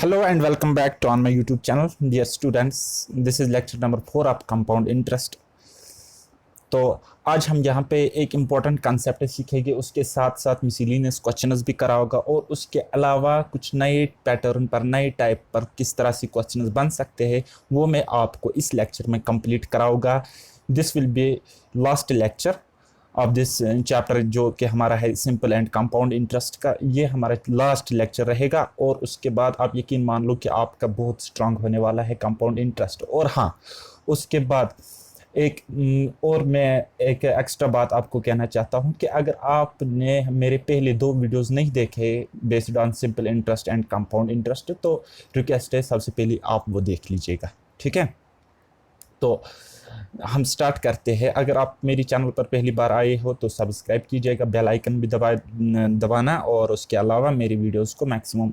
Hello and welcome back to on my YouTube channel. Dear students, this is lecture number 4 of compound interest. तो आज हम यहाँ पे एक इम्पॉर्टेंट कंसेप्ट सीखेंगे, उसके साथ साथ मिसलिनियस क्वेश्चंस भी कराओगा और उसके अलावा कुछ नए पैटर्न पर, नए टाइप पर किस तरह से क्वेश्चंस बन सकते हैं वो मैं आपको इस लेक्चर में कंप्लीट कराऊंगा. This will be last lecture of this chapter जो कि हमारा है सिंपल एंड कंपाउंड इंटरेस्ट का. ये हमारा लास्ट लेक्चर रहेगा और उसके बाद आप यकीन मान लो कि आपका बहुत स्ट्रांग होने वाला है कंपाउंड इंटरेस्ट. और हाँ, उसके बाद और मैं एक एक्स्ट्रा बात आपको कहना चाहता हूं कि अगर आपने मेरे पहले 2 वीडियोस नहीं देखे based on simple interest and compound interest तो रिक्वेस्ट है सबसे पहले आप वो देख लीजिएगा. ठीक है, तो हम स्टार्ट करते हैं. अगर आप मेरी चैनल पर पहली बार आए हो तो सब्सक्राइब कीजिएगा, बेल आइकन भी दबाना और उसके अलावा मेरी वीडियोस को मैक्सिमम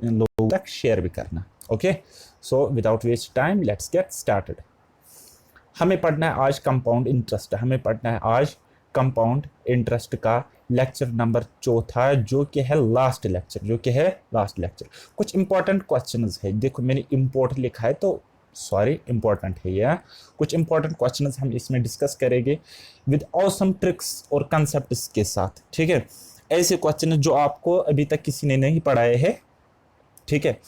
लोगों तक शेयर भी करना. Okay, so without waste time let's get started. हमें पढ़ना है आज कंपाउंड इंटरेस्ट. हमें पढ़ना है आज कंपाउंड इंटरेस्ट का लेक्चर नंबर 4 जो कि है लास्ट लेक्चर. कुछ इंपॉर्टेंट क्वेश्चंस है. देखो मैंने इंपॉर्टेंट लिखा है तो सॉरी इंपॉर्टेंट है यह. कुछ इंपॉर्टेंट क्वेश्चंस हम इसमें डिस्कस करेंगे विद ऑसम ट्रिक्स और कंसेप्ट्स के साथ. ठीक है, ऐसे क्वेश्चन जो आपको अभी तक किसी ने नहीं पढ़ाए हैं. ठीक है,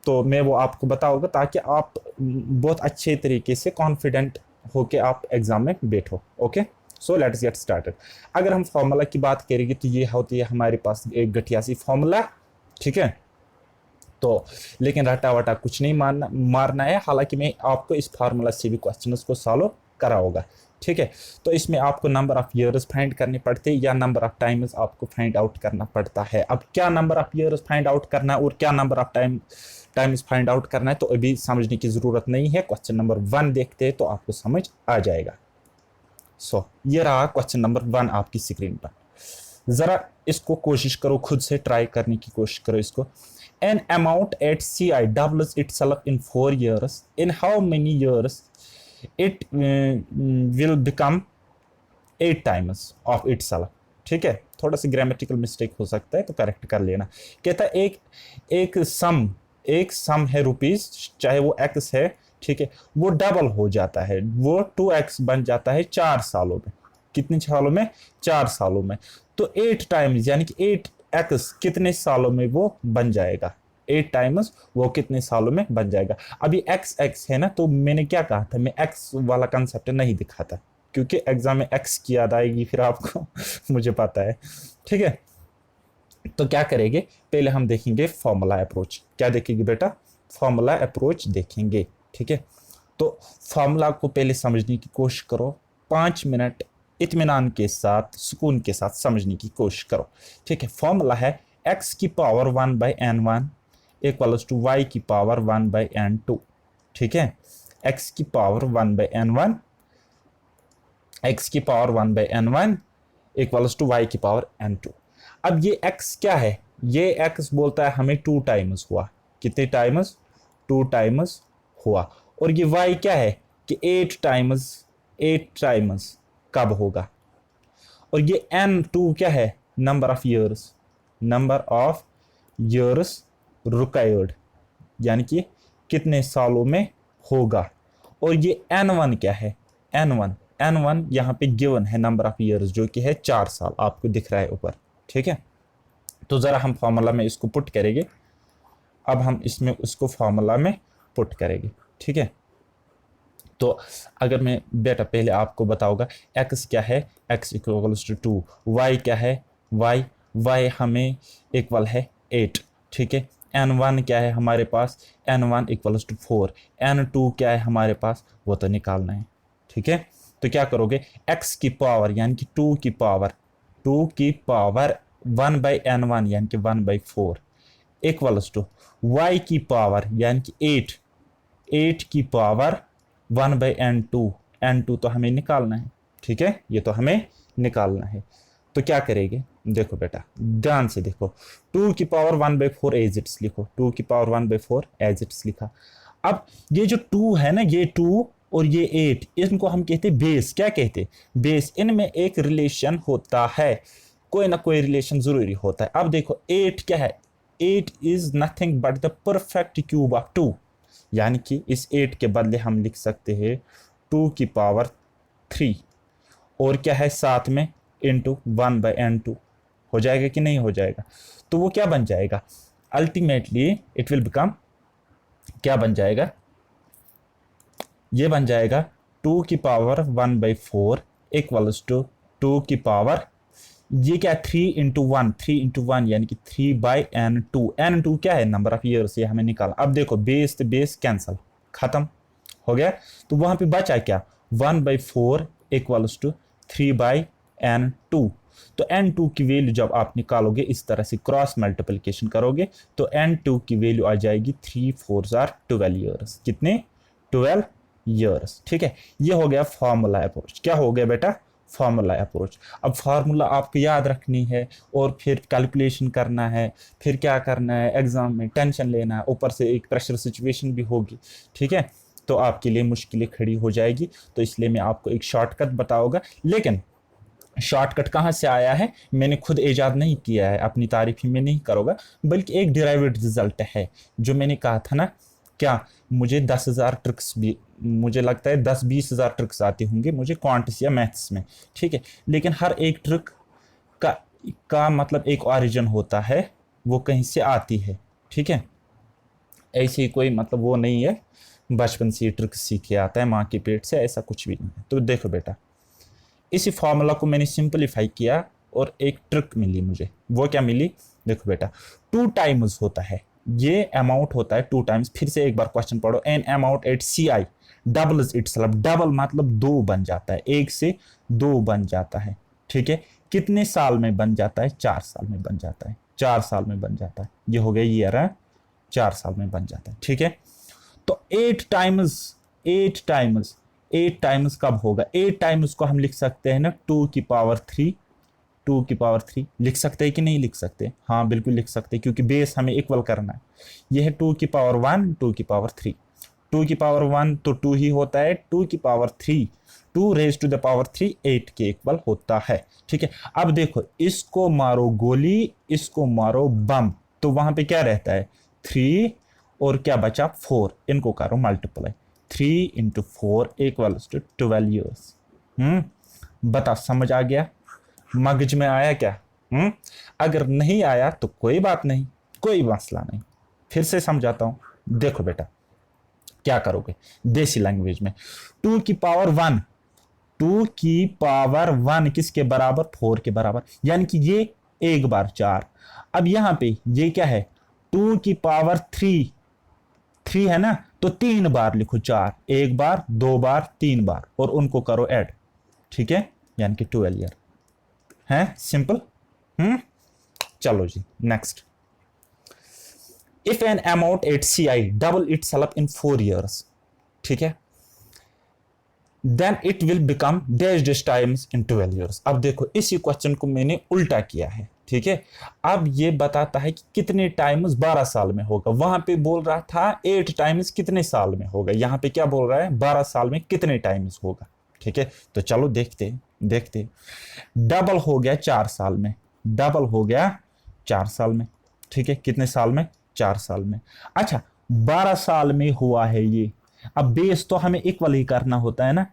तो मैं वो आपको बताऊंगा ताकि आप बहुत अच्छे तरीके से कॉन्फिडेंट होके आप एग्जाम में बैठो. Okay, so let's get started. अगर हम फार्मूला की बात करेंगे तो ये होती है हमारे पास एक घटिया सी फार्मूला. ठीक है, तो लेकिन रटा वटा कुछ नहीं मारना है. हालांकि मैं आपको इस फार्मूला से भी क्वेश्चंस को सॉल्व कराऊंगा. ठीक है, तो इसमें आपको नंबर ऑफ ईयर्स फाइंड करने पड़ते हैं या नंबर ऑफ टाइम्स आपको फाइंड आउट करना पड़ता है. अब क्या number of years find out करना है और क्या number of times find out करना है तो अभी समझने की ज़रूरत नहीं है. क्वेश्चन नंबर 1 देखते हैं तो आपको समझ आ जाएगा. सो ये रहा क्वेश्चन नंबर 1 आपकी स्क्रीन पर. ज़रा इसको कोशिश करो, खुद से ट्राई करने की कोशिश करो इसको. An amount at CI doubles itself in 4 years. In how many years it will become 8 times of itself? ठीक है, थोड़ा सा ग्रामेटिकल मिस्टेक हो सकता है तो करेक्ट कर लेना. कहता है एक सम है रुपीस, चाहे वो एक्स है. ठीक है, वो डबल हो जाता है, वो 2x बन जाता है 4 सालों में. कितने सालों में? 4 सालों में. तो 8 टाइम्स यानी कि 8x कितने सालों में वो बन जाएगा? 8 टाइम्स वो कितने सालों में बन जाएगा? अभी x है ना, तो मैंने क्या कहा था, मैं x वाला कंसेप्ट नहीं दिखाता क्योंकि एग्जाम में x की याद आएगी फिर आपको मुझे पता है. ठीक है, तो क्या करेंगे, पहले हम देखेंगे फॉर्मूला अप्रोच. क्या देखेंगे बेटा? फॉर्मूला अप्रोच देखेंगे. ठीक है, तो फॉर्मूला को पहले समझने की कोशिश करो. 5 मिनट इत्मीनान के साथ, सुकून के साथ समझने की कोशिश करो. ठीक है, फॉर्मूला है x की power 1/n1 equals to y की पावर 1/n2. ठीक है, x की power 1/n1 equals to y की पावर n2. अब ये x क्या है? ये x बोलता है हमें 2 टाइम्स हुआ. कितने टाइम्स? 2 टाइम्स हुआ. और ये y क्या है कि 8 टाइम्स कब होगा. और ये n2 क्या है? नंबर ऑफ ईयर्स रिक्वायर्ड यानी कि कितने सालों में होगा. और ये n1 क्या है? n1 यहाँ पे गिवन है नंबर ऑफ ईयर्स जो कि है 4 साल, आपको दिख रहा है ऊपर. ठीक है, तो ज़रा हम फार्मूला में इसको पुट करेंगे. अब हम इसमें उसको फार्मूला में पुट करेंगे. ठीक है, तो अगर मैं बेटा पहले आपको बताऊंगा x क्या है, x इक्वल्स टू 2. y क्या है? y हमें इक्वल है 8. ठीक है, n1 क्या है हमारे पास? n1 equals to 4. n2 क्या है हमारे पास? वो तो निकालना है. ठीक है, तो क्या करोगे, x की पावर यानी कि 2 की पावर 1/n1 यानी कि 1/4 इक्वल्स टू y की पावर यानी कि 8 की पावर 1/n2 तो हमें निकालना है. ठीक है, ये तो हमें निकालना है. तो क्या करेंगे, देखो बेटा ध्यान से देखो. 2 की पावर 1/4 एज इट्स लिखो. 2 की पावर 1/4 एज इट्स लिखा. अब ये जो 2 है ना, ये 2 और ये 8, इनको हम कहते हैं बेस. क्या कहते हैं? बेस. इनमें एक रिलेशन होता है, कोई ना कोई रिलेशन जरूरी होता है. अब देखो 8 क्या है? 8 is nothing but the perfect cube of 2, यानी कि इस 8 के बदले हम लिख सकते हैं 2 की पावर 3 और क्या है साथ में इंटू 1/n2। हो जाएगा कि नहीं हो जाएगा? तो वो क्या बन जाएगा अल्टीमेटली? इट विल बिकम, क्या बन जाएगा? ये बन जाएगा 2 की पावर 1/4 इक्वल्स टू 2 की पावर, ये क्या 3 इंटू 1, 3 इंटू 1 यानी कि 3/n2। n2 क्या है? नंबर ऑफ ईयर्स, ये हमें निकाला। अब देखो बेस तो बेस कैंसल, खत्म हो गया। तो वहां पे बचा क्या? 1/4 इक्वल्स टू 3/n2। तो n2 की वैल्यू जब आप निकालोगे इस तरह से क्रॉस मल्टीप्लिकेशन करोगे तो n2 की वैल्यू आ जाएगी 3 4 आर 12 ईयर्स। कितने? 12 ईयर्स। ठीक है, ये हो गया फॉर्मूला अप्रोच। क्या हो गया बेटा? Formula approach. अब फार्मूला आपको याद रखनी है और फिर कैलकुलेशन करना है, फिर क्या करना है, एग्जाम में टेंशन लेना है, ऊपर से एक प्रेशर सिचुएशन भी होगी। ठीक है, तो आपके लिए मुश्किलें खड़ी हो जाएगी। तो इसलिए मैं आपको एक शॉर्टकट बताऊंगा, लेकिन शॉर्टकट कहाँ से आया है मैंने खुद इजाद नहीं किया है, अपनी तारीफ ही मैं नहीं करूँगा, बल्कि एक डिराइव्ड रिजल्ट है। जो मैंने कहा था ना, क्या मुझे 10,000 ट्रिक्स भी, मुझे लगता है 10-20 हज़ार ट्रिक्स आती होंगे मुझे क्वांटिस या मैथ्स में। ठीक है, लेकिन हर एक ट्रिक का मतलब एक ओरिजिन होता है, वो कहीं से आती है। ठीक है, ऐसी कोई मतलब वो नहीं है बचपन से ट्रिक सीख के आता है माँ के पेट से, ऐसा कुछ भी नहीं है। तो देखो बेटा, इसी फॉर्मूला को मैंने सिंपलीफाई किया और एक ट्रिक मिली मुझे। वो क्या मिली? देखो बेटा, 2 टाइम्स होता है, ये अमाउंट होता है 2 टाइम्स। फिर से एक बार क्वेश्चन पढ़ो, N amount at CI doubles itself. Double मतलब 2 बन जाता है, 1 से 2 बन जाता है। ठीक है, कितने साल में बन जाता है? 4 साल में बन जाता है। 4 साल में बन जाता है, ये हो गया ईयर है, 4 साल में बन जाता है। ठीक है, तो 8 टाइम्स कब होगा? 8 टाइम्स को हम लिख सकते हैं ना 2 की पावर 3, 2 की पावर 3 लिख सकते हैं कि नहीं लिख सकते? हाँ बिल्कुल लिख सकते हैं, क्योंकि बेस हमें इक्वल करना है। यह है 2 की पावर 1, 2 की पावर 3। 2 की पावर 1 तो 2 ही होता है, 2 की power 3, 2 raise to the power 3 8 के इक्वल होता है। ठीक है, अब देखो इसको मारो गोली, इसको मारो बम, तो वहां पे क्या रहता है? 3 और क्या बचा? 4। इनको करो multiply, 3 into 4 equals to 12 years. बता, समझ आ गया? मगज में आया क्या? अगर नहीं आया तो कोई बात नहीं, कोई मसला नहीं, फिर से समझाता हूं। देखो बेटा, क्या करोगे देसी लैंग्वेज में? 2 की पावर 1, 2 की पावर 1 किसके बराबर? 4 के बराबर, यानी कि ये एक बार 4। अब यहां पे ये क्या है? 2 की पावर 3 है ना, तो 3 बार लिखो 4, एक बार, 2 बार, 3 बार, और उनको करो ऐड। ठीक है, यानी कि 12 ईयर है। सिंपल। चलो जी, next. If an amount at CI double itself in 4 years, ठीक है, then it will become dash dash times in 12 years. अब देखो इसी क्वेश्चन को मैंने उल्टा किया है। ठीक है, अब ये बताता है कि कितने टाइम्स 12 साल में होगा। वहां पे बोल रहा था 8 टाइम्स कितने साल में होगा, यहां पे क्या बोल रहा है? 12 साल में कितने टाइम्स होगा। ठीक है, तो चलो देखते देखते। डबल हो गया 4 साल में, डबल हो गया 4 साल में। ठीक है, कितने साल में? 4 साल में। अच्छा, 12 साल में हुआ है ये। अब बेस तो हमें इक्वल ही करना होता है ना,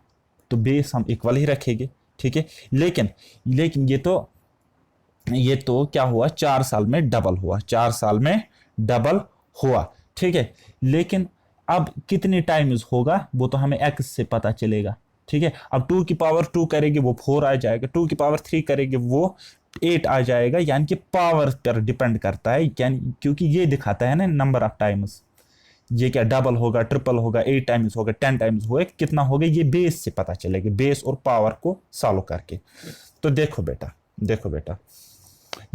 तो बेस हम इक्वल ही रखेंगे। ठीक है, लेकिन ये तो क्या हुआ? 4 साल में डबल हुआ, 4 साल में डबल हुआ। ठीक है, लेकिन अब कितने टाइम्स होगा वो तो हमें x से पता चलेगा। ठीक है, अब 2 की पावर 2 करेंगे वो 4 आ जाएगा, 2 की पावर 3 करेंगे वो 8 आ जाएगा। यानी कि पावर पर डिपेंड करता है, क्योंकि ये दिखाता है ना नंबर ऑफ टाइम्स। ये क्या डबल होगा, ट्रिपल होगा, 8 टाइम्स होगा, 10 टाइम्स होगा, कितना होगा ये बेस से पता चलेगा, बेस और पावर को सॉल्व करके। तो देखो बेटा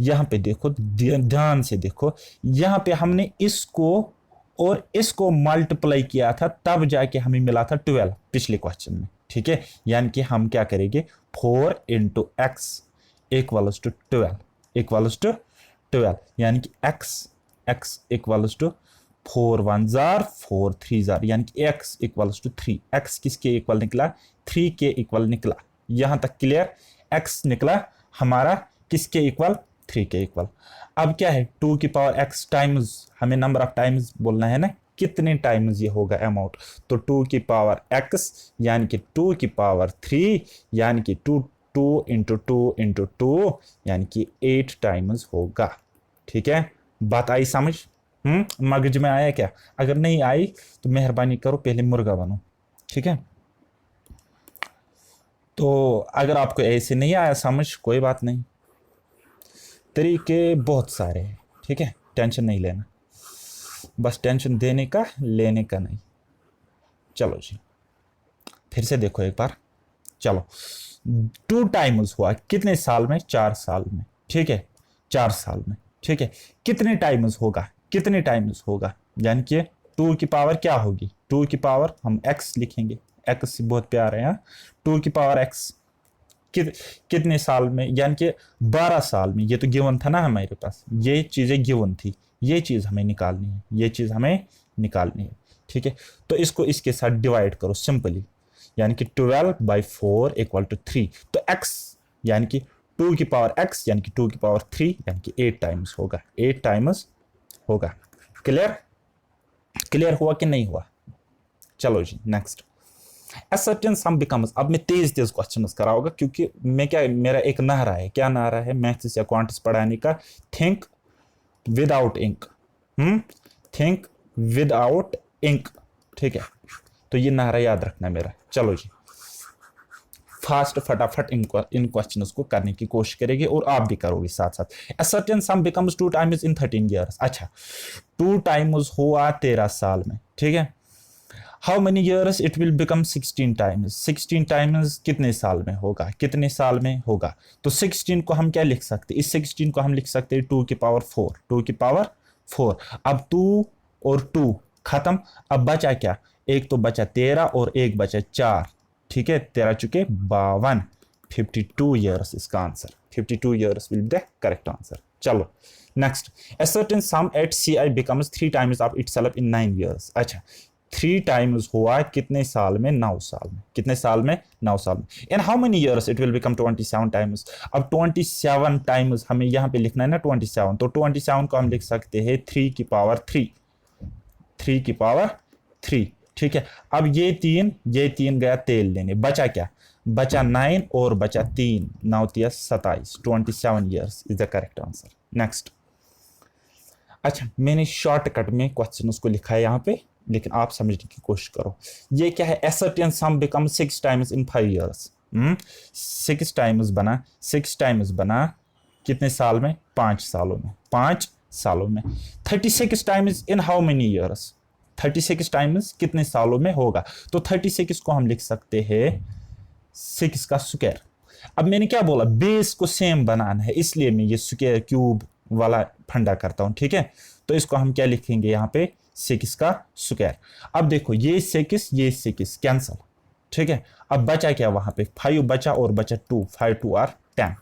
यहाँ पे देखो, ध्यान से देखो, यहाँ पे हमने इसको और इसको मल्टीप्लाई किया था, तब जाके हमें मिला था 12 पिछले क्वेश्चन में। ठीक है, यानी कि हम क्या करेंगे? 4 इंटू एक्स इक्वल्स टू 12 यानी कि x इक्वल्स टू 4 1 जार 4 3 जार, यानी कि x इक्वल्स टू 3। x किसके इक्वल निकला? 3 के इक्वल निकला। यहां तक क्लियर? x निकला हमारा किसके इक्वल? 3 के इक्वल। अब क्या है, 2 की पावर x टाइम्स, हमें नंबर ऑफ टाइम्स बोलना है ना, कितने टाइम्स ये होगा अमाउंट। तो 2 की पावर x यानी कि 2 की पावर 3 यानी कि 2 2 इंटू 2 इंटू 2 यानी कि 8 टाइम्स होगा। ठीक है, बात आई समझ? मगज में आया क्या? अगर नहीं आई तो मेहरबानी करो पहले मुर्गा बनो। ठीक है, तो अगर आपको ऐसे नहीं आया समझ, कोई बात नहीं, तरीके बहुत सारे हैं। ठीक है, टेंशन नहीं लेना, बस टेंशन देने का लेने का नहीं। चलो जी, फिर से देखो एक बार। चलो, 2 टाइम्स हुआ कितने साल में? 4 साल में। ठीक है, 4 साल में। ठीक है, कितने टाइम्स होगा? कितने टाइम्स होगा यानी कि 2 की पावर क्या होगी? 2 की पावर हम x लिखेंगे, x से बहुत प्यार है यहाँ। 2 की पावर x कितने साल में, यानी कि 12 साल में। ये तो गिवन था ना हमारे पास, ये चीज़ें गिवन थी, ये चीज़ हमें निकालनी है, ये चीज़ हमें निकालनी है। ठीक है, तो इसको इसके साथ डिवाइड करो सिंपली, यानी कि 12/4 इक्वल टू 3। तो x यानी कि 2 की पावर x यानी कि 2 की पावर 3 यानी कि 8 टाइम्स होगा, 8 टाइम्स होगा। क्लियर? क्लियर हुआ कि नहीं हुआ? चलो जी नेक्स्ट। असर्टेन सम बिकम्स, अब मैं तेज तेज क्वेश्चन करा होगा क्योंकि मैं क्या, मेरा एक नारा है, क्या नारा है मैथ्स या क्वांटिस पढ़ाने का? Think without ink. Think without ink. ठीक है, तो ये नारा याद रखना मेरा। चलो जी, फास्ट फटाफट इन क्वेश्चंस को करने की कोशिश करेंगे और आप भी करोगे साथ साथ। A certain sum becomes 2 times in 13 years। अच्छा, 2 टाइम्स हुआ 13 साल में। ठीक है, how many years it will become 16 times. 16 times कितने साल में होगा? कितने साल में होगा? तो 16 को हम क्या लिख सकते हैं? इस 16 को हम लिख सकते हैं 2 की पावर 4, 2 की पावर 4। अब 2 और 2 खत्म, अब बचा क्या? एक तो बचा 13 और एक बचा 4। ठीक है, 13 चुके 52, 52 ईयर्स इसका answer. 52 years will be the correct answer. चलो next. A certain sum at CI becomes 3 times of itself in 9 years। अच्छा, 3 टाइम्स हुआ कितने साल में? 9 साल में। कितने साल में? 9 साल में। In how many years it will become 27 times. अब 27 टाइम्स हमें यहाँ पे लिखना है ना, 27, तो 27 को हम लिख सकते हैं 3 की पावर 3, 3 की पावर 3। ठीक है, अब ये तीन गया तेल लेने, बचा क्या? बचा 9 और बचा 3, 9 तिया 27, 27 years is the correct answer. Next. अच्छा, मैंने शॉर्टकट में क्वेश्चन उसको लिखा है यहाँ पे, लेकिन आप समझने की कोशिश करो। ये क्या है? A certain sum become 6 times in 5 years. 6 times बना, 6 टाइम्स बना कितने साल में? 5 सालों में, 5 सालों में। 36 times in how many years? 36 times कितने सालों में होगा? तो 36 को हम लिख सकते हैं 6 का स्क्वायर। अब मैंने क्या बोला, बेस को सेम बनाना है, इसलिए मैं ये स्क्वायर क्यूब वाला फंडा करता हूं। ठीक है, तो इसको हम क्या लिखेंगे यहाँ पे? 6 का स्क्वायर। अब देखो, ये 6 कैंसल। ठीक है, अब बचा क्या वहां पे? 5 बचा और बचा 2, 5 2 आर 10,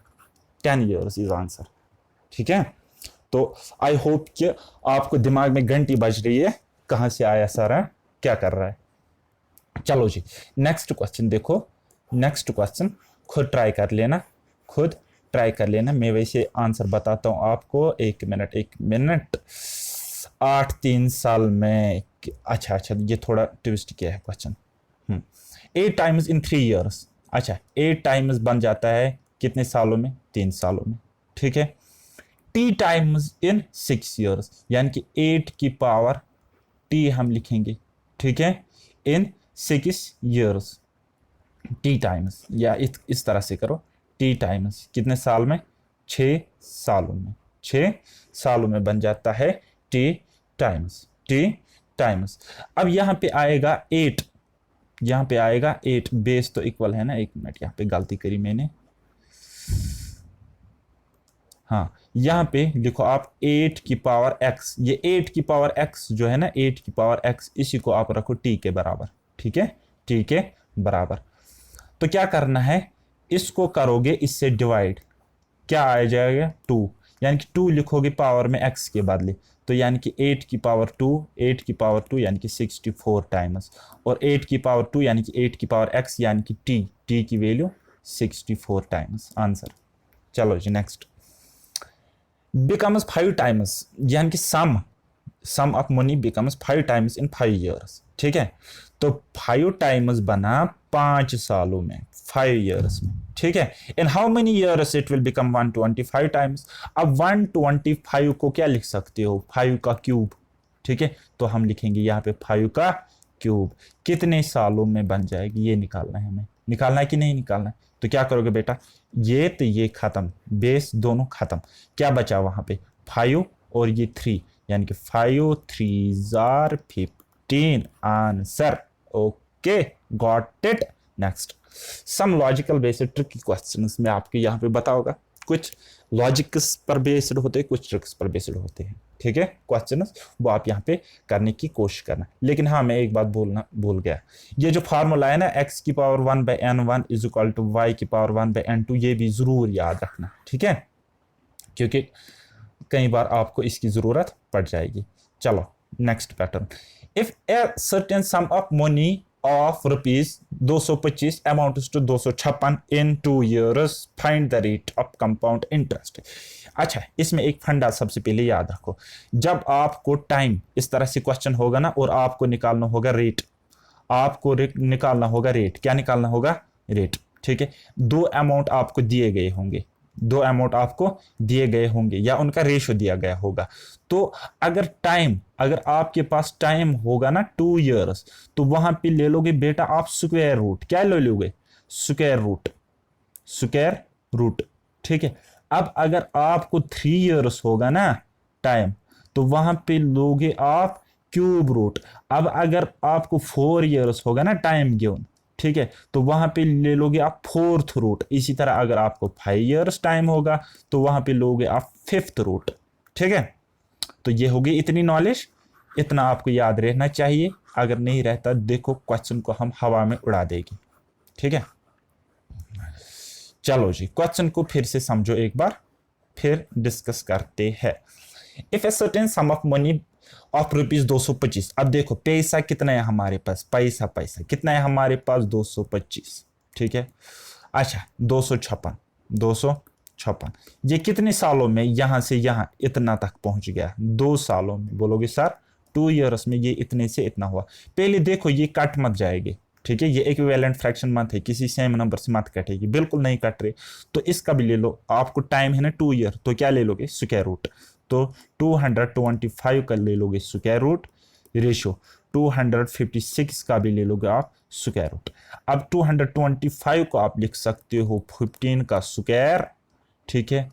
10 ईयर्स इज आंसर। ठीक है, तो आई होप कि आपको दिमाग में घंटी बज रही है, कहां से आया सारा, क्या कर रहा है। चलो जी नेक्स्ट क्वेश्चन देखो। नेक्स्ट क्वेश्चन खुद ट्राई कर लेना, खुद ट्राई कर लेना। मैं वैसे आंसर बताता हूं आपको। एक मिनट, 8 3 साल में। अच्छा, ये थोड़ा ट्विस्ट किया है क्वेश्चन। 8 times in 3 years. अच्छा, 8 टाइम्स बन जाता है कितने सालों में? 3 सालों में। ठीक है, टी टाइम्स इन 6 ईयर्स, यानी कि 8 की पावर टी हम लिखेंगे। ठीक है, इन 6 ईयर्स, टी टाइम्स, या इस तरह से करो, टी टाइम्स कितने साल में? 6 सालों में। 6 सालों में बन जाता है टी टाइम्स, टी टाइम्स। अब यहां पे आएगा 8, यहां पे आएगा 8, बेस तो इक्वल है ना। एक मिनट, यहां पे गलती करी मैंने। हाँ, यहाँ पे लिखो आप 8 की पावर x। ये 8 की पावर x जो है ना, 8 की पावर x, इसी को आप रखो t के बराबर। ठीक है, t के बराबर। तो क्या करना है, इसको करोगे इससे डिवाइड, क्या आ जाएगा? 2, यानी कि 2 लिखोगे पावर में x के बदले, तो यानी कि 8 की पावर 2, 8 की पावर 2 यानी कि 64 टाइम्स, और 8 की पावर 2 यानी कि 8 की पावर x यानी कि t की वैल्यू 64 टाइम्स आंसर। चलो जी नेक्स्ट। becomes 5 times, यानी कि sum of money becomes 5 times in 5 years, ठीक है। तो 5 times बना 5 सालों में, 5 years में, ठीक है। In how many years it will become 125 times। अब 125 को क्या लिख सकते हो, 5 का क्यूब, ठीक है। तो हम लिखेंगे यहाँ पे 5 का क्यूब कितने सालों में बन जाएगी, ये निकालना है हमें, निकालना है कि नहीं निकालना है। तो क्या करोगे बेटा, ये तो ये खत्म, बेस दोनों खत्म, क्या बचा वहां पे 5 और ये 3, यानी कि 5 3s are 15 answer. Okay, got it. Next, some logical based tricky questions में आपके यहाँ पे बताओगा, कुछ लॉजिक्स पर बेस्ड होते हैं, कुछ ट्रिक्स पर बेस्ड होते हैं, ठीक है। क्वेश्चंस वो आप यहाँ पे करने की कोशिश करना। लेकिन हाँ, मैं एक बात बोलना भूल गया, ये जो फार्मूला है ना, x की power 1/n1 is equal to y की पावर 1/n2, ये भी जरूर याद रखना, ठीक है, क्योंकि कई बार आपको इसकी जरूरत पड़ जाएगी। चलो next pattern, if a certain sum of money of rupees 225 amounts to 256 in 2 years, find the rate of compound interest. अच्छा, इसमें एक फंडा सबसे पहले याद रखो, जब आपको टाइम इस तरह से क्वेश्चन होगा ना और आपको निकालना होगा रेट, आपको निकालना होगा रेट, क्या निकालना होगा, रेट, ठीक है। दो अमाउंट आपको दिए गए होंगे, दो अमाउंट आपको दिए गए होंगे या उनका रेशो दिया गया होगा। तो अगर आपके पास टाइम होगा ना 2 years, तो वहां पे ले लोगे बेटा आप स्क्वायर रूट, क्या ले लोगे, स्क्वायर रूट, ठीक है। अब अगर आपको 3 years होगा ना टाइम, तो वहां पे लोगे आप क्यूब रूट। अब अगर आपको 4 years होगा ना टाइम गिवन, ठीक है, तो वहां पे ले लोगे आप 4th रूट। इसी तरह अगर आपको 5 years टाइम होगा तो वहां पे लोगे आप 5th रूट, ठीक है। तो ये होगी इतनी नॉलेज, इतना आपको याद रहना चाहिए, अगर नहीं रहता देखो क्वेश्चन को हम हवा में उड़ा देगी, ठीक है। चलो जी, क्वेश्चन को फिर से समझो एक बार, फिर डिस्कस करते हैं। If a certain sum of money of rupees 225, अब देखो पैसा कितना है हमारे पास, पैसा कितना है हमारे पास, 225, ठीक है। अच्छा, 256, ये कितने सालों में यहां से यहां इतना तक पहुंच गया, 2 सालों में। बोलोगे सर 2 years में ये इतने से इतना हुआ। पहले देखो ये कट मत जाएगी, ठीक है, ये इक्विवेलेंट फ्रैक्शन मत है, किसी सेम नंबर से मत कटेगी, बिल्कुल नहीं कट रही। तो इसका भी ले लो, आपको टाइम है ना 2 year, तो क्या ले लोगे, स्क्वायर रूट। तो 225 का ले लोगे स्क्वायर रूट, रेशो 256 का भी ले लोगे आप स्क्वायर रूट। अब 225 को आप लिख सकते हो 15 का स्क्वायर, ठीक है,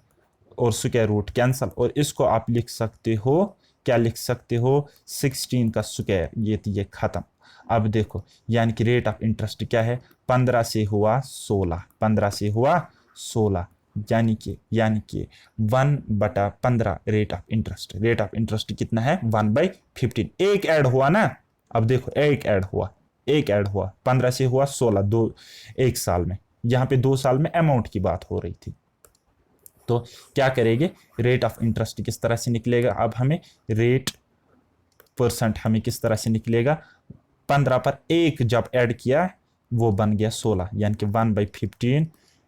और स्क्वायर रूट कैंसल, और इसको आप लिख सकते हो, क्या लिख सकते हो, 16 का स्क्वायर, ये तो ये खत्म। अब देखो, यानी कि रेट ऑफ इंटरेस्ट क्या है, 15 से हुआ 16, 15 से हुआ 16, यानी कि 1/15 रेट ऑफ इंटरेस्ट कितना है, 1/15। एक ऐड हुआ ना, अब देखो एक ऐड हुआ 15 से हुआ 16, दो, एक साल में, यहाँ पे 2 साल में अमाउंट की बात हो रही थी। तो क्या करेंगे, रेट ऑफ इंटरेस्ट किस तरह से निकलेगा, अब हमें रेट परसेंट हमें किस तरह से निकलेगा, 15 पर एक जब ऐड किया वो बन गया 16, यानी कि 1/15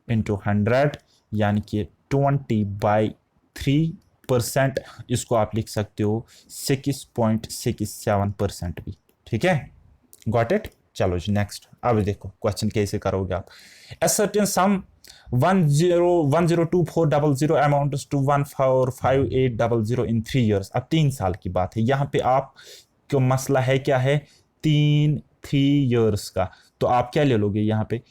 इंटू 100, यानी कि 20/3%। इसको आप लिख सकते हो 6.67% भी, ठीक है, गॉट इट। चलो जी नेक्स्ट, अब देखो क्वेश्चन कैसे करोगे आप। A certain sum 102400 amount to 145,800 in 3 years। अब 3 साल की बात है, यहाँ पे आप क्यों मसला है, क्या है, 3 years का। तो आप क्या ले लोगे, यहाँ पे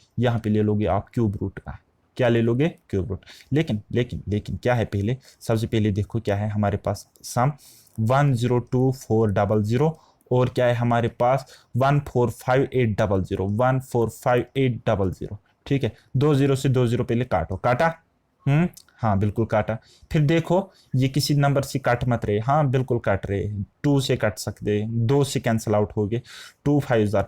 ले लोगे आप क्यूब रूट का, क्या ले लोगे, क्यूब रूट। लेकिन क्या है, पहले सबसे पहले देखो क्या है हमारे पास, सम 102400 और क्या है हमारे पास 145,800, ठीक है। 2 0 से 2 0 पहले काटा, हाँ बिल्कुल काटा। फिर देखो ये किसी नंबर से कट मत रहे, हाँ बिल्कुल कट रहे, 2 से कट सकते, 2 से कैंसिल आउट हो गए, 2 5 are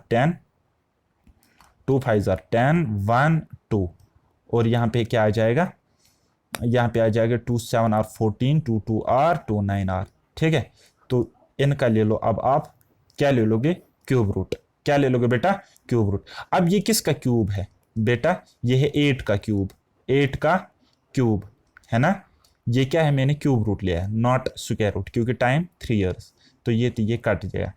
10, 1 2, और यहाँ पे क्या आ जाएगा, यहाँ पे आ जाएगा 2 7 are 14, 2 2 are 2 9 are, ठीक है। तो इनका ले लो, अब आप क्या ले लोगे, क्यूब रूट, क्या ले लोगे बेटा, क्यूब रूट। अब ये किसका क्यूब है बेटा, ये है 8 का क्यूब है ना, ये क्या है, मैंने क्यूब रूट लिया है, नॉट स्क्वायर रूट, क्योंकि टाइम 3 इयर्स, तो ये कट गया।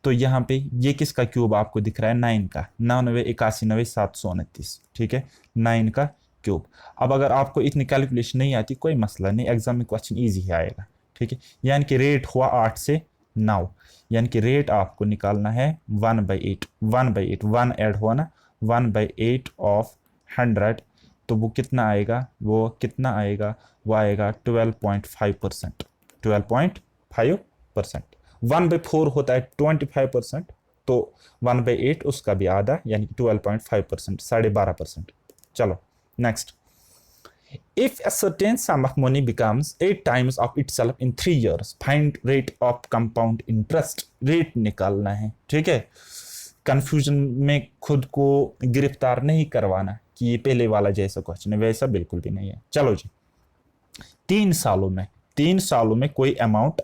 तो यहाँ पे ये किसका क्यूब आपको दिख रहा है, 9 का, 99 81 90 729, ठीक है, 9 का क्यूब। अब अगर आपको इतनी कैलकुलेशन नहीं आती कोई मसला नहीं, एग्जाम में क्वेश्चन ईजी ही आएगा, ठीक है। यानी कि रेट हुआ 8 से 9, यानी कि रेट आपको निकालना है 1/8, 1/8, 1 ऐड हुआ ना, 1/8 ऑफ 100, तो वो कितना आएगा, वो कितना आएगा, वो आएगा 12.5%, 12.5%। 1/4 होता है 25%, तो 1/8 उसका भी आधा, यानी कि 12.5%, 12.5%। चलो next, if a certain sum of money becomes 8 times of itself in 3 years, find rate of compound interest। Rate निकालना है, ठीक है। कंफ्यूजन में खुद को गिरफ्तार नहीं करवाना कि ये पहले वाला जैसा क्वेश्चन है, वैसा बिल्कुल भी नहीं है। चलो जी, 3 सालों में कोई अमाउंट,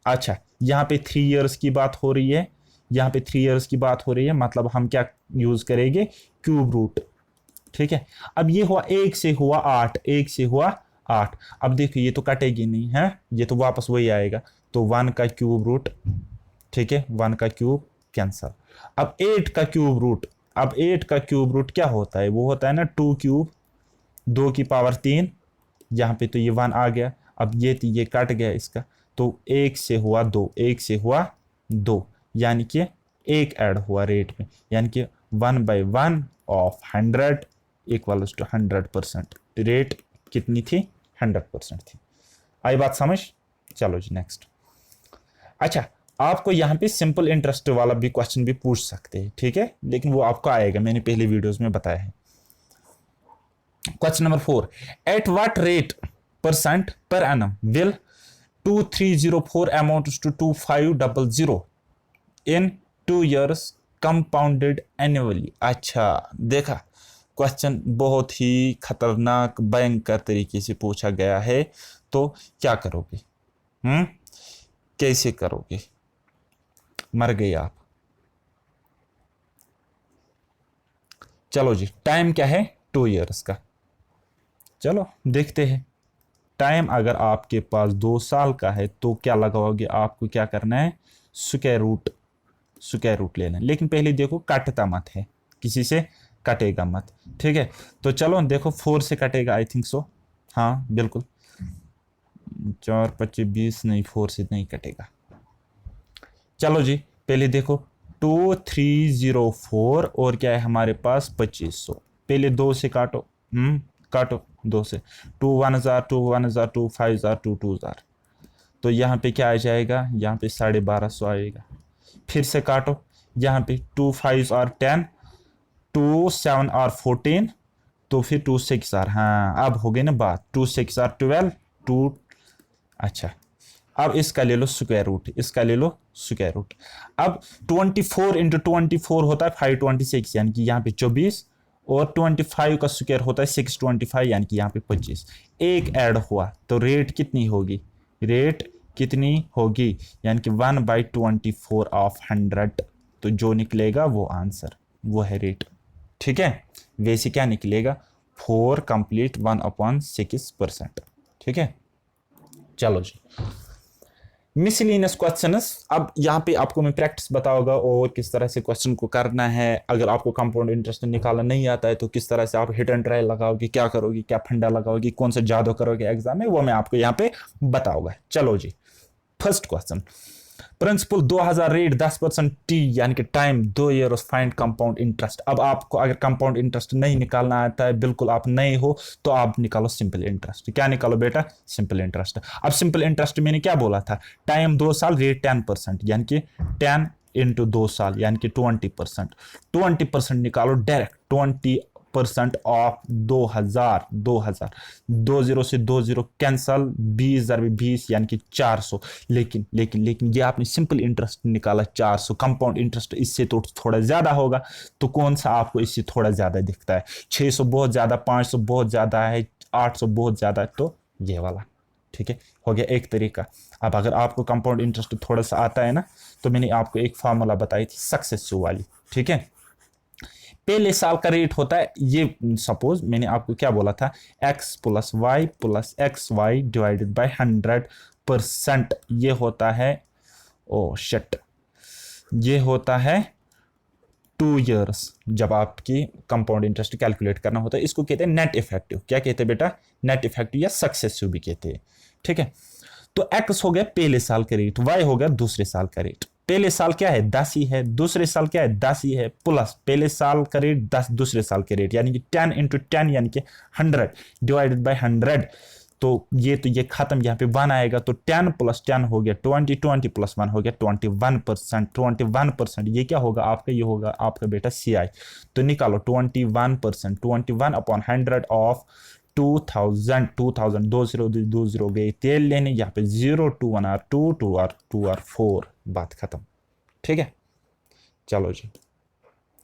अच्छा यहाँ पे 3 इयर्स की बात हो रही है, यहाँ पे 3 इयर्स की बात हो रही है, मतलब हम क्या यूज करेंगे, क्यूब रूट, ठीक है। अब ये हुआ 1 से हुआ 8, 1 से हुआ 8, अब देखो ये तो कटेगी नहीं है, ये तो वापस वही आएगा, तो 1 का क्यूब रूट, ठीक है, 1 का क्यूब कैंसल। अब 8 का क्यूब रूट, अब 8 का क्यूब रूट क्या होता है, वो होता है ना 2 क्यूब, 2 की पावर 3, यहाँ पे तो ये 1 आ गया, अब ये कट गया इसका, तो 1 से हुआ 2, 1 से हुआ 2, यानी कि 1 ऐड हुआ रेट में, यानी कि 1/1 ऑफ 100 इक्वल्स टू 100%। रेट कितनी थी, 100% थी। आई बात समझ। चलो जी नेक्स्ट। अच्छा, आपको यहाँ पे सिंपल इंटरेस्ट वाला भी क्वेश्चन भी पूछ सकते हैं, ठीक है, लेकिन वो आपको आएगा, मैंने पहले वीडियोस में बताया है। Question number 4, at what rate percent per annum will 2304 amount to 2500 in 2 years compounded annually. अच्छा देखा, क्वेश्चन बहुत ही खतरनाक भयंकर तरीके से पूछा गया है, तो क्या करोगे, कैसे करोगे, मर गए आप। चलो जी, टाइम क्या है, 2 years का। चलो देखते हैं, टाइम अगर आपके पास 2 साल का है तो क्या लगाओगे, आपको क्या करना है, स्क्वायर रूट लेना है, लेकिन पहले देखो कटता मत है, किसी से कटेगा मत, ठीक है। तो चलो देखो 4 से कटेगा, आई थिंक सो, हाँ बिल्कुल, 4 25 20 नहीं, 4 से नहीं कटेगा। चलो जी पहले देखो 2304 और क्या है हमारे पास 2500, पहले 2 से काटो, काटो 2 से, 2 1000 2 1000 2 5000 2 2000, तो यहाँ पे क्या आ जाएगा, यहाँ पे 1250 आएगा। फिर से काटो, यहाँ पे 2 5 और 10, 2 7 और 14, तो फिर 2 6 और, हाँ अब हो गई ना बात, 2 6 और 12 2, अच्छा अब इसका ले लो स्क्वायर रूट, इसका ले लो स्क्वायर रूट। अब 24 इंटू 24 होता है 526, यानी कि यहाँ पे 24, और 25 का स्क्वायर होता है 625, यानी कि यहाँ पे 25, एक ऐड हुआ, तो रेट कितनी होगी, रेट कितनी होगी, यानी कि 1/24 ऑफ 100, तो जो निकलेगा वो आंसर, वो है रेट, ठीक है। वैसे क्या निकलेगा, 4 कंप्लीट 1/6%, ठीक है। चलो जी, मिसलिनियस क्वेश्चंस, अब यहाँ पे आपको मैं प्रैक्टिस बताऊंगा और किस तरह से क्वेश्चन को करना है। अगर आपको कंपाउंड इंटरेस्ट निकालना नहीं आता है तो किस तरह से आप हिट एंड ट्रायल लगाओगे, क्या करोगे, क्या फंडा लगाओगे, कौन सा जादू करोगे एग्जाम में, वो मैं आपको यहाँ पे बताऊंगा। चलो जी, फर्स्ट क्वेश्चन, प्रिंसिपल 2000 रेट 10% टी, यानी कि time 2 year find compound interest. अब आपको अगर कंपाउंड इंटरेस्ट नहीं निकालना आता है, बिल्कुल आप नए हो, तो आप निकालो सिंपल इंटरेस्ट। क्या निकालो बेटा, सिंपल इंटरेस्ट। अब सिंपल इंटरेस्ट मैंने क्या बोला था, टाइम 2 साल, रेट 10%, यानी कि 10 इंटू 2 साल, यानी कि 20%, 20% निकालो डायरेक्ट, 20% ऑफ 2000, 20 से 20 कैंसल, 20,000 में 20, यानी कि 400। लेकिन ये आपने सिंपल इंटरेस्ट निकाला 400, कंपाउंड इंटरेस्ट इससे तो थोड़ा ज्यादा होगा, तो कौन सा आपको इससे थोड़ा ज्यादा दिखता है, 600 बहुत ज्यादा, 500 बहुत ज्यादा है, 800 बहुत ज्यादा है, तो ये वाला, ठीक है, हो गया एक तरीका। अब अगर आपको कंपाउंड इंटरेस्ट थोड़ा सा आता है ना, तो मैंने आपको एक फार्मूला बताई थी सक्सेसिव वाली, ठीक है। पहले साल का रेट होता है ये, सपोज मैंने आपको क्या बोला था, x plus y plus x y divided by 100%, ये होता है, ओ शिट, ये होता है 2 years। जब आपकी कंपाउंड इंटरेस्ट कैलकुलेट करना होता है, इसको कहते हैं नेट इफेक्टिव। क्या कहते हैं बेटा? नेट इफेक्टिव या सक्सेसिव भी कहते हैं। ठीक है, तो x हो गया पहले साल का रेट, y हो गया दूसरे साल का रेट। पहले साल क्या है? 10 ही है, दूसरे साल क्या है? 10 ही है, प्लस पहले साल का रेट 10 दूसरे साल के रेट, यानी कि 10 इंटू 10 यानी कि 100 डिवाइडेड बाई 100। तो ये खत्म, यहाँ पे 1 आएगा, तो 10 प्लस 10 हो गया 20, 20 प्लस 1 हो गया 21%। 21% ये क्या होगा आपका? ये होगा आपका बेटा CI। तो निकालो 21%, 21 अपॉन 100 ऑफ 2000, 2000 दो जीरो गए तेल लेने, यहाँ पे 0 2 1 आर 2 2 आर 2 आर 4, बात खत्म। ठीक है, चलो जी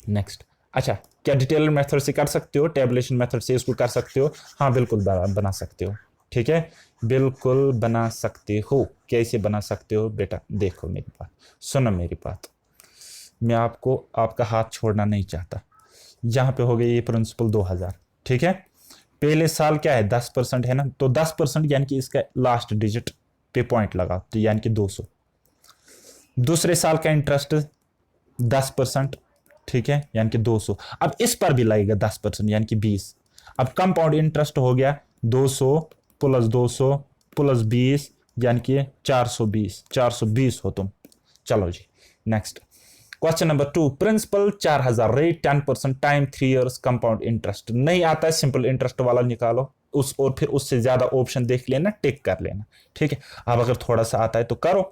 नेक्स्ट। अच्छा, क्या डिटेल मेथड से कर सकते हो? टेबुलेशन मेथड से इसको कर सकते हो? हाँ बिल्कुल बना सकते हो। ठीक है, बिल्कुल बना सकते हो। कैसे बना सकते हो बेटा? देखो मेरी बात, सुनो मेरी बात, मैं आपको आपका हाथ छोड़ना नहीं चाहता। यहाँ पे हो गया ये प्रिंसिपल 2000। ठीक है, पहले साल क्या है? 10% है ना, तो 10% यानी कि इसका लास्ट डिजिट पे पॉइंट लगा, तो यानी कि 200। दूसरे साल का इंटरेस्ट 10%, ठीक है, यानी कि 200। अब इस पर भी लगेगा 10% यानी कि 20। अब कंपाउंड इंटरेस्ट हो गया 200 प्लस 200 प्लस 20 यानी कि 420। 420 हो तुम। चलो जी next question number 2। Principal 4000, rate 10%, time 3 years, compound interest नहीं आता है, सिंपल इंटरेस्ट वाला निकालो उस, और फिर उससे ज्यादा ऑप्शन देख लेना, टिक कर लेना। ठीक है, अब अगर थोड़ा सा आता है तो करो।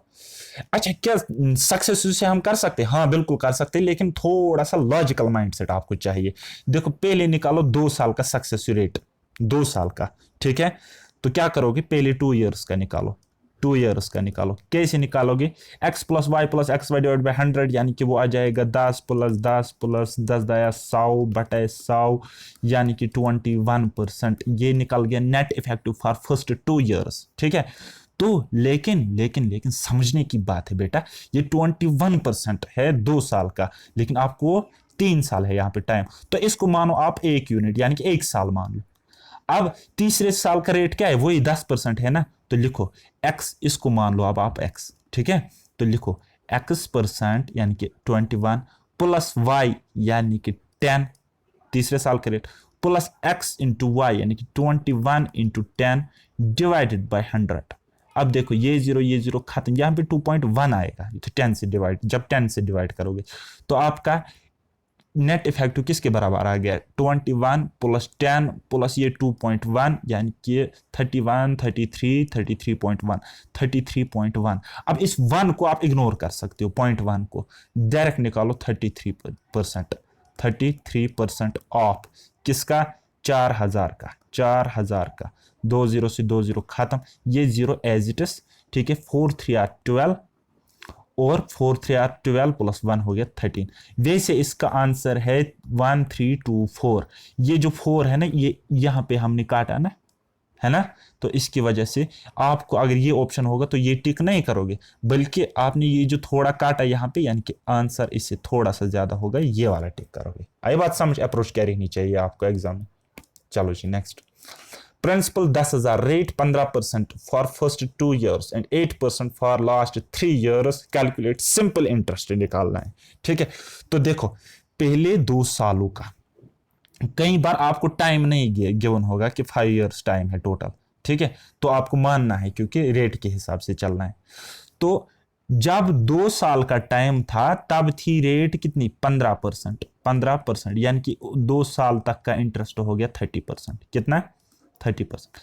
अच्छा, क्या सक्सेस से हम कर सकते हैं? हाँ बिल्कुल कर सकते हैं, लेकिन थोड़ा सा लॉजिकल माइंडसेट आपको चाहिए। देखो, पहले निकालो 2 साल का सक्सेस रेट, 2 साल का। ठीक है, तो क्या करोगे? पहले 2 years का निकालो, 2 years का निकालो। कैसे निकालोगे? x plus y plus x y divide by 100, यानी कि वो आ जाएगा 10 प्लस 10 प्लस 10 दाया 100 बटे 100, यानी कि 21%। ये निकल गया net effective for first 2 years। ठीक है, तो लेकिन समझने की बात है बेटा, ये 21% है 2 साल का, लेकिन आपको 3 साल है यहाँ पे टाइम, तो इसको मानो आप 1 यूनिट यानी कि 1 साल मान लो। अब तीसरे साल का रेट क्या है? वही 10% है ना, तो लिखो x, इसको मान लो अब आप x। ठीक है, तो लिखो x% यानी कि 21 प्लस y यानी कि 10, तीसरे साल का रेट, प्लस x इंटू वाई यानी कि 21 इंटू 10 डिवाइडेड बाई 100। अब देखो ये जीरो खत्म, यहाँ पे 2.1 आएगा, तो 10 से डिवाइड, जब 10 से डिवाइड करोगे तो आपका नेट इफेक्टिव किसके बराबर आ गया? 21 प्लस 10 प्लस ये 2.1 यानी कि 31 33 33.1 33.1। अब इस 1 को आप इग्नोर कर सकते हो, 0.1 को डायरेक्ट निकालो। 33%, 33% ऑफ किसका? 4000 का, 4000 का। 2 जीरो से 2 जीरो खत्म, ये जीरो एज इट इज। ठीक है, 4 3 आर 12 और 4 3 आर 12 प्लस 1 हो गया 13। वैसे इसका आंसर है 1324। ये जो 4 है ना, ये यहाँ पे हमने काटा ना, है ना, तो इसकी वजह से आपको अगर ये ऑप्शन होगा तो ये टिक नहीं करोगे, बल्कि आपने ये जो थोड़ा काटा यहाँ पे, यानी कि आंसर इससे थोड़ा सा ज्यादा होगा, ये वाला टिक करोगे। आई बात समझ? अप्रोच क्या रहनी चाहिए आपको एग्जाम में। चलो जी next. Principal 10,000, rate 15% for first 2 years and 8% for last 3 years। Calculate simple interest निकालना है। ठीक है, तो देखो पहले 2 सालों का, कई बार आपको टाइम नहीं गिवन होगा कि 5 years टाइम है टोटल। ठीक है, तो आपको मानना है क्योंकि रेट के हिसाब से चलना है। तो जब 2 साल का टाइम था तब थी रेट कितनी? 15%, 15% यानी कि 2 साल तक का इंटरेस्ट हो गया 30%। कितना? 30%।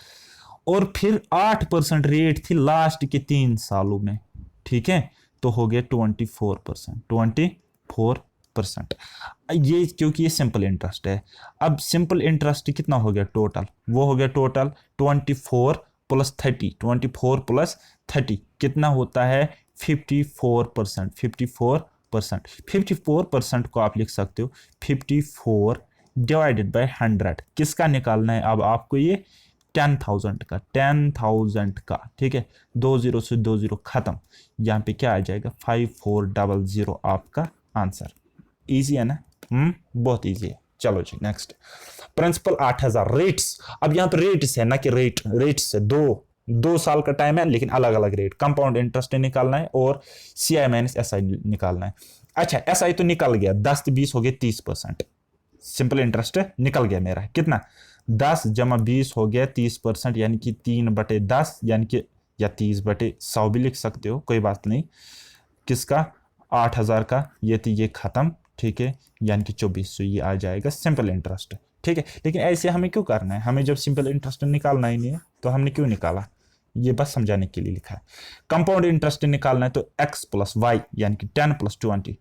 और फिर 8% रेट थी लास्ट के 3 सालों में। ठीक है, तो हो गया 24%, 24%। ये क्योंकि ये सिंपल इंटरेस्ट है। अब सिंपल इंटरेस्ट कितना हो गया टोटल? वो हो गया टोटल 24 प्लस 30, 24 प्लस 30 कितना होता है? 54%, 54%। 54% को आप लिख सकते हो 54 डिवाइडेड बाय 100। किसका निकालना है अब आपको? ये 10,000 का, 10,000 का। ठीक है, 2 जीरो से 2 जीरो खत्म, यहाँ पे क्या आ जाएगा? 5400 आपका आंसर। इजी है ना? बहुत इजी है। चलो जी नेक्स्ट, प्रिंसिपल 8,000, रेट्स, अब यहाँ पे रेट्स है ना कि रेट्स है, 2 साल का टाइम है लेकिन अलग अलग रेट, कंपाउंड इंटरेस्ट निकालना है और CI माइनस SI निकालना है। अच्छा SI तो निकल गया, 10 20 हो गए 30%, सिंपल इंटरेस्ट निकल गया मेरा, कितना 10 जमा 20 हो गया 30%, यानी कि 3/10, यानी कि या 30/100 भी लिख सकते हो, कोई बात नहीं। किसका 8,000 का, ये तो ये खत्म, ठीक है, यानी कि 2400 ये आ जाएगा सिंपल इंटरेस्ट, ठीक है। लेकिन ऐसे हमें क्यों करना है, हमें जब सिंपल इंटरेस्ट निकालना ही नहीं है तो हमने क्यों निकाला, ये बस समझाने के लिए लिखा है। कंपाउंड इंटरेस्ट निकालना है तो x प्लस वाई यानी कि 10 + 20,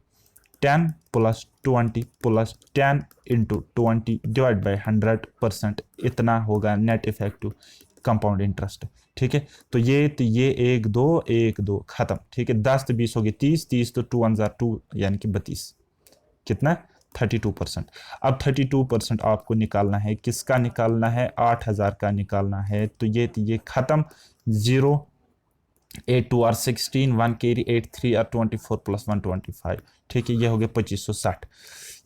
10 + 20 + 10 × 20 डिवाइड बाई 100%, इतना होगा नेट इफेक्टिव कंपाउंड इंटरेस्ट, ठीक है। तो ये 1 2 खत्म, ठीक है। 10 तो 20 हो गए 30, 30 तो 2 × 2 यानी कि 32, कितना 32%। अब 32% आपको निकालना है, किसका निकालना है, 8,000 का निकालना है। तो ये खत्म, 0 8 2 are 16, 1 carry 8 3 are 24 + 125, ठीक है। ये हो गया 2560,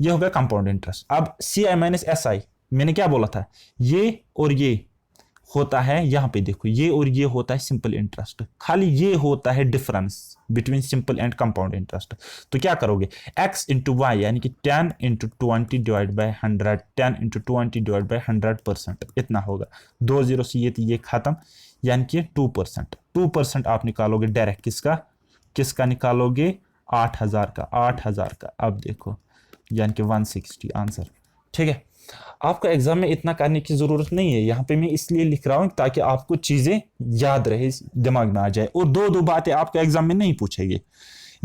ये हो गया कंपाउंड इंटरेस्ट। अब CI माइनस SI, मैंने क्या बोला था, ये और ये होता है, यहाँ पे देखो ये और ये होता है सिंपल इंटरेस्ट, खाली ये होता है difference between simple and compound interest. तो क्या करोगे, x × y यानी कि 10 × 20 डिवाइड बाई 100, 10 × 20 डिवाइड बाई 100%, इतना होगा। 2 0 से ये खत्म, यानी कि 2%, 2% आप निकालोगे डायरेक्ट, किसका निकालोगे, 8,000 का, 8,000 का। अब देखो यानी कि 160 आंसर, ठीक है। आपको एग्जाम में इतना करने की जरूरत नहीं है, यहाँ पे मैं इसलिए लिख रहा हूँ ताकि आपको चीजें याद रहे, दिमाग में आ जाए। और दो बातें आपको एग्जाम में नहीं पूछेंगे,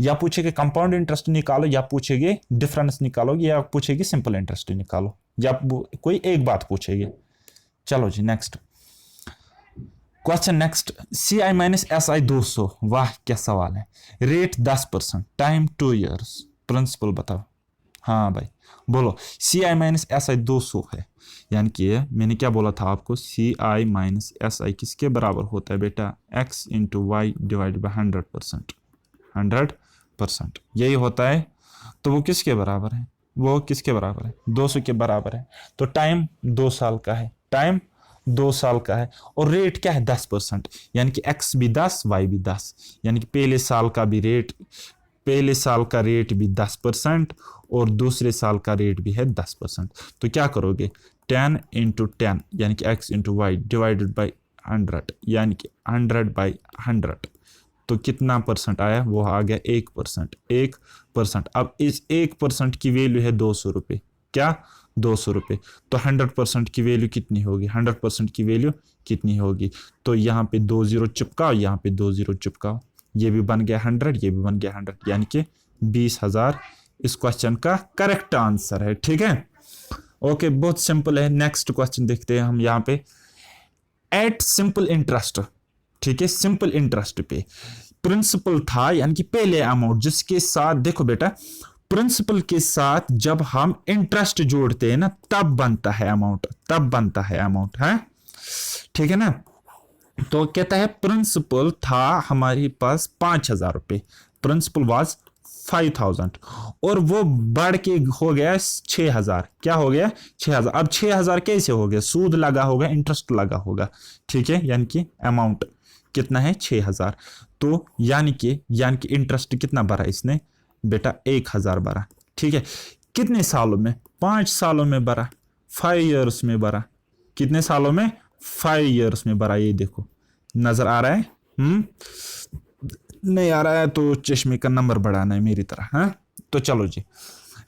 या पूछेंगे कंपाउंड इंटरेस्ट निकालो, या पूछेंगे डिफरेंस निकालो, या पूछेंगे सिंपल इंटरेस्ट निकालो, या कोई एक बात पूछेंगे। चलो जी next question, next CI minus SI 200, वाह क्या सवाल है। रेट 10%, टाइम 2 years, प्रिंसिपल बताओ। हाँ भाई बोलो, CI माइनस SI 200 है, यानी कि मैंने क्या बोला था आपको, CI माइनस SI किसके बराबर होता है बेटा, x × y डिवाइड बाई 100%, 100% यही होता है। तो वो किसके बराबर है, वो किसके बराबर है, 200 के बराबर है। तो टाइम 2 साल का है, टाइम 2 साल का है, और रेट क्या है 10%, यानी कि x भी 10 y भी 10, यानी कि पहले साल का रेट भी 10% और दूसरे साल का रेट भी है 10%। तो क्या करोगे, 10 × 10 यानी कि x × y डिवाइडेड बाई 100, यानी कि 100/100, तो कितना परसेंट आया, वो आ गया 1%, 1%। अब इस 1% की वैल्यू है 200 रुपये, क्या 200 रुपये। तो 100% की वैल्यू कितनी होगी, 100% की वैल्यू कितनी होगी, तो यहाँ पे 2 0 चिपकाओ, यहाँ पे 2 0 चिपकाओ, ये भी बन गया 100, ये भी बन गया 100, यानी कि 20,000 इस क्वेश्चन का करेक्ट आंसर है, ठीक है। ओके बहुत सिंपल है। नेक्स्ट क्वेश्चन देखते हैं हम यहाँ पे, एट सिंपल इंटरेस्ट, ठीक है, सिंपल इंटरेस्ट पे प्रिंसिपल था, यानी कि पहले अमाउंट जिसके साथ, देखो बेटा प्रिंसिपल के साथ जब हम इंटरेस्ट जोड़ते हैं ना तब बनता है अमाउंट, है ठीक है ना। तो कहता है प्रिंसिपल था हमारे पास 5,000 रुपये, प्रिंसिपल वाज 5,000, और वो बढ़ के हो गया 6,000, क्या हो गया 6,000। अब 6,000 कैसे हो गया, सूद लगा होगा, इंटरेस्ट लगा होगा, ठीक है, यानी कि अमाउंट कितना है 6,000। तो यानी कि इंटरेस्ट कितना भरा इसने बेटा, 1,000 भरा, ठीक है। कितने सालों में, 5 सालों में भरा, 5 years में भरा, कितने सालों में, 5 years में भरा। ये देखो नजर आ रहा है, नहीं आ रहा है तो चश्मे का नंबर बढ़ाना है मेरी तरह, हाँ। तो चलो जी,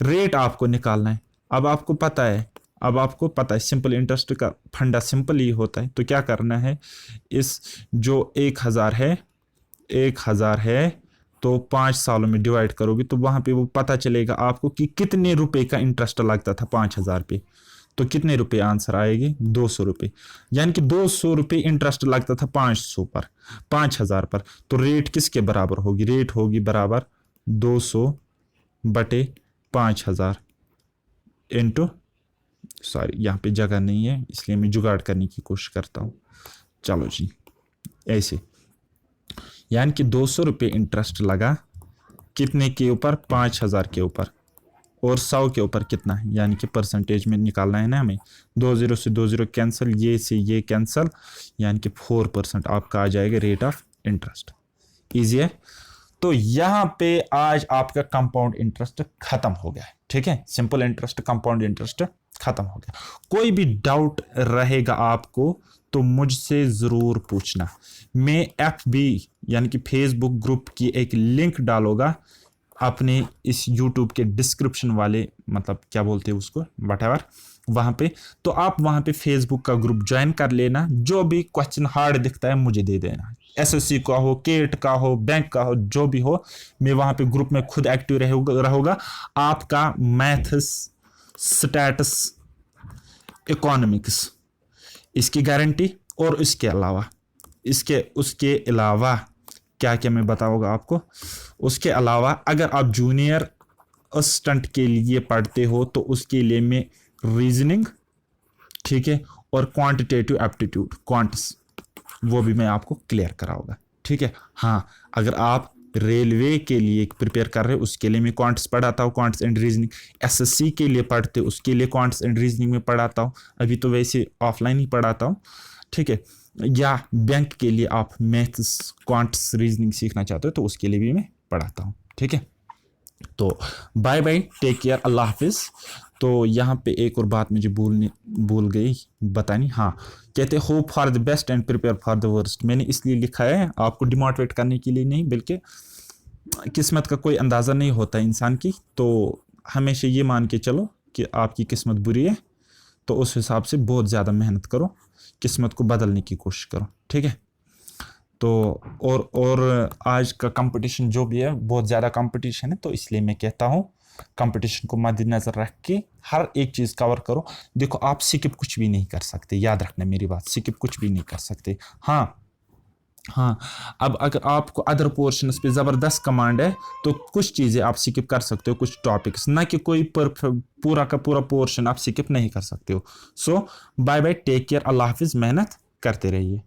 रेट आपको निकालना है। अब आपको पता है सिंपल इंटरेस्ट का फंडा सिंपल ही होता है। तो क्या करना है, इस जो 1,000 है तो 5 सालों में डिवाइड करोगे तो वहां पे वो पता चलेगा आपको कि कितने रुपए का इंटरेस्ट लगता था 5,000 पे। तो कितने रुपए आंसर आएगी, 200 रुपये, यानी कि 200 रुपये इंटरेस्ट लगता था 5,000 पर। तो रेट किसके बराबर होगी, रेट होगी बराबर 200/5,000 इंटू, सॉरी यहाँ पे जगह नहीं है इसलिए मैं जुगाड़ करने की कोशिश करता हूँ। चलो जी ऐसे, यानी कि 200 रुपये इंटरेस्ट लगा कितने के ऊपर, 5,000 के ऊपर, और 100 के ऊपर कितना है, यानी कि परसेंटेज में निकालना है ना हमें। 20 से 20 कैंसिल, ये से ये कैंसिल, यानी कि 4% आपका आ जाएगा रेट ऑफ इंटरेस्ट। ईजी है। तो यहाँ पे आज आपका कंपाउंड इंटरेस्ट खत्म हो गया है, ठीक है। सिंपल इंटरेस्ट, कंपाउंड इंटरेस्ट खत्म हो गया। कोई भी डाउट रहेगा आपको तो मुझसे जरूर पूछना। मैं FB यानी कि फेसबुक ग्रुप की एक लिंक डालूंगा अपने इस YouTube के डिस्क्रिप्शन वाले, मतलब क्या बोलते हैं उसको, व्हाटएवर, वहां पे। तो आप वहां पे फेसबुक का ग्रुप ज्वाइन कर लेना। जो भी क्वेश्चन हार्ड दिखता है मुझे दे देना, SSC का हो, केट का हो, बैंक का हो, जो भी हो, मैं वहां पे ग्रुप में खुद एक्टिव रहूंगा। आपका मैथ्स, स्टैटिस, इकोनॉमिक्स, इसकी गारंटी। और उसके अलावा क्या क्या मैं बताऊंगा आपको। उसके अलावा अगर आप जूनियर असिस्टेंट के लिए पढ़ते हो तो उसके लिए मैं रीजनिंग, ठीक है, और क्वांटिटेटिव एप्टीट्यूड, क्वांट्स, वो भी मैं आपको क्लियर कराऊंगा, ठीक है। हाँ, अगर आप रेलवे के लिए प्रिपेयर कर रहे हो उसके लिए मैं क्वांट्स पढ़ाता हूँ, क्वांट्स एंड रीजनिंग। SSC के लिए पढ़ते हो उसके लिए क्वांट्स एंड रीजनिंग में पढ़ाता हूँ। अभी तो वैसे ऑफलाइन ही पढ़ाता हूँ, ठीक है। या बैंक के लिए आप मैथ्स, क्वांट्स, रीजनिंग सीखना चाहते हो तो उसके लिए भी मैं पढ़ाता हूँ, ठीक है। तो बाय बाय, टेक केयर, अल्लाह हाफिज। तो यहाँ पे एक और बात मुझे भूल गई बतानी। हाँ, कहते hope for the best and prepare for the worst. मैंने इसलिए लिखा है आपको डिमोटिवेट करने के लिए नहीं, बल्कि किस्मत का कोई अंदाज़ा नहीं होता इंसान की। तो हमेशा ये मान के चलो कि आपकी किस्मत बुरी है, तो उस हिसाब से बहुत ज़्यादा मेहनत करो, किस्मत को बदलने की कोशिश करो, ठीक है। तो और आज का कंपटीशन जो भी है बहुत ज़्यादा कंपटीशन है, तो इसलिए मैं कहता हूँ कंपटीशन को मद्देनजर रख के हर एक चीज़ कवर करो। देखो, आप स्किप कुछ भी नहीं कर सकते, याद रखना मेरी बात, स्किप कुछ भी नहीं कर सकते। हाँ हाँ, अब अगर आपको अदर पोर्शंस पे ज़बरदस्त कमांड है तो कुछ चीज़ें आप स्किप कर सकते हो, कुछ टॉपिक्स, ना कि कोई पूरा का पूरा पोर्शन आप स्किप नहीं कर सकते हो। सो बाय बाय, टेक केयर, अल्लाह हाफिज़, मेहनत करते रहिए।